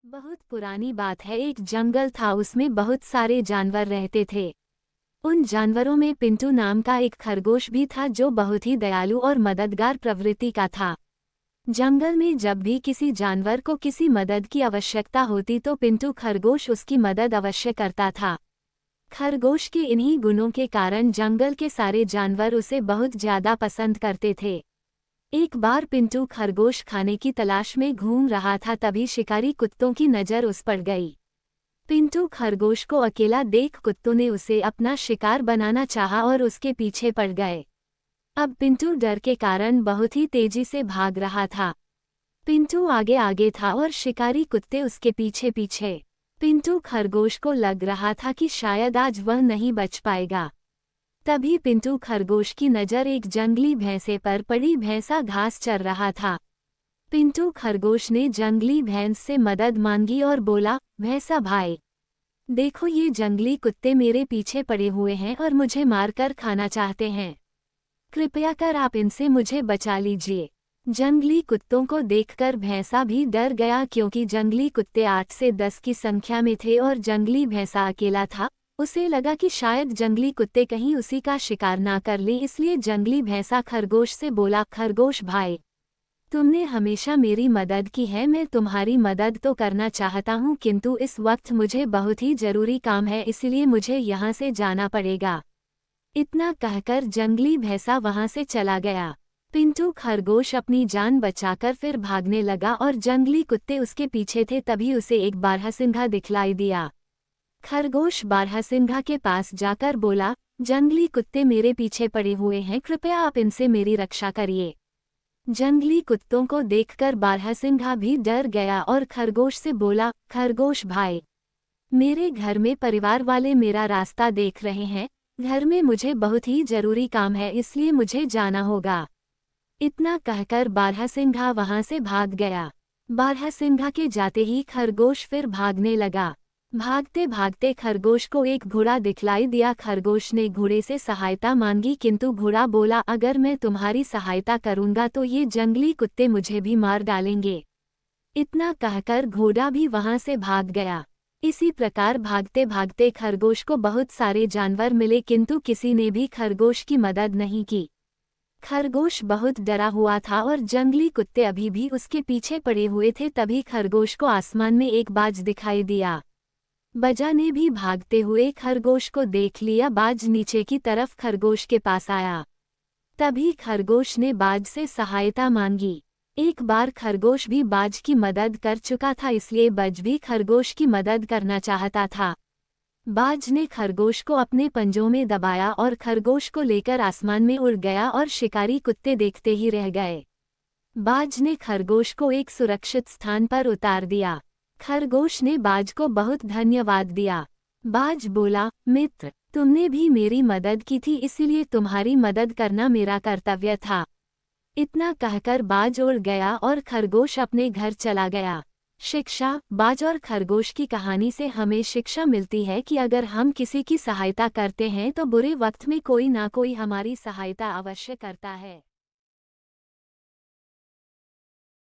बहुत पुरानी बात है। एक जंगल था, उसमें बहुत सारे जानवर रहते थे। उन जानवरों में पिंटू नाम का एक खरगोश भी था जो बहुत ही दयालु और मददगार प्रवृत्ति का था। जंगल में जब भी किसी जानवर को किसी मदद की आवश्यकता होती तो पिंटू खरगोश उसकी मदद अवश्य करता था। खरगोश के इन्हीं गुणों के कारण जंगल के सारे जानवर उसे बहुत ज्यादा पसंद करते थे। एक बार पिंटू खरगोश खाने की तलाश में घूम रहा था, तभी शिकारी कुत्तों की नज़र उस पर गई। पिंटू खरगोश को अकेला देख कुत्तों ने उसे अपना शिकार बनाना चाहा और उसके पीछे पड़ गए। अब पिंटू डर के कारण बहुत ही तेजी से भाग रहा था। पिंटू आगे आगे था और शिकारी कुत्ते उसके पीछे पीछे। पिंटू खरगोश को लग रहा था कि शायद आज वह नहीं बच पाएगा। तभी पिंटू खरगोश की नज़र एक जंगली भैंसे पर पड़ी। भैंसा घास चर रहा था। पिंटू खरगोश ने जंगली भैंस से मदद मांगी और बोला, भैंसा भाई, देखो ये जंगली कुत्ते मेरे पीछे पड़े हुए हैं और मुझे मारकर खाना चाहते हैं। कृपया कर आप इनसे मुझे बचा लीजिए। जंगली कुत्तों को देखकर भैंसा भी डर गया, क्योंकि जंगली कुत्ते 8 से 10 की संख्या में थे और जंगली भैंसा अकेला था। उसे लगा कि शायद जंगली कुत्ते कहीं उसी का शिकार ना कर लें, इसलिए जंगली भैंसा खरगोश से बोला, खरगोश भाई, तुमने हमेशा मेरी मदद की है, मैं तुम्हारी मदद तो करना चाहता हूँ, किंतु इस वक्त मुझे बहुत ही जरूरी काम है, इसलिए मुझे यहाँ से जाना पड़ेगा। इतना कहकर जंगली भैंसा वहाँ से चला गया। पिंटू खरगोश अपनी जान बचाकर फिर भागने लगा और जंगली कुत्ते उसके पीछे थे। तभी उसे एक बारहसिंघा दिखलाई दिया। खरगोश बारहसिंघा के पास जाकर बोला, जंगली कुत्ते मेरे पीछे पड़े हुए हैं, कृपया आप इनसे मेरी रक्षा करिए। जंगली कुत्तों को देखकर बारहसिंघा भी डर गया और खरगोश से बोला, खरगोश भाई, मेरे घर में परिवार वाले मेरा रास्ता देख रहे हैं। घर में मुझे बहुत ही जरूरी काम है, इसलिए मुझे जाना होगा। इतना कहकर बारहसिंघा वहां से भाग गया। बारहसिंघा के जाते ही खरगोश फिर भागने लगा। भागते भागते खरगोश को एक घोड़ा दिखलाई दिया। खरगोश ने घोड़े से सहायता मांगी, किंतु घोड़ा बोला, अगर मैं तुम्हारी सहायता करूंगा तो ये जंगली कुत्ते मुझे भी मार डालेंगे। इतना कहकर घोड़ा भी वहां से भाग गया। इसी प्रकार भागते भागते खरगोश को बहुत सारे जानवर मिले, किंतु किसी ने भी खरगोश की मदद नहीं की। खरगोश बहुत डरा हुआ था और जंगली कुत्ते अभी भी उसके पीछे पड़े हुए थे। तभी खरगोश को आसमान में एक बाज दिखाई दिया। बजा ने भी भागते हुए खरगोश को देख लिया। बाज नीचे की तरफ खरगोश के पास आया। तभी खरगोश ने बाज से सहायता मांगी। एक बार खरगोश भी बाज की मदद कर चुका था, इसलिए बज भी खरगोश की मदद करना चाहता था। बाज ने खरगोश को अपने पंजों में दबाया और खरगोश को लेकर आसमान में उड़ गया और शिकारी कुत्ते देखते ही रह गए। बाज ने खरगोश को एक सुरक्षित स्थान पर उतार दिया। खरगोश ने बाज को बहुत धन्यवाद दिया। बाज बोला, मित्र, तुमने भी मेरी मदद की थी, इसलिए तुम्हारी मदद करना मेरा कर्तव्य था। इतना कहकर बाज उड़ गया और खरगोश अपने घर चला गया। शिक्षा। बाज और खरगोश की कहानी से हमें शिक्षा मिलती है कि अगर हम किसी की सहायता करते हैं तो बुरे वक्त में कोई ना कोई हमारी सहायता अवश्य करता है।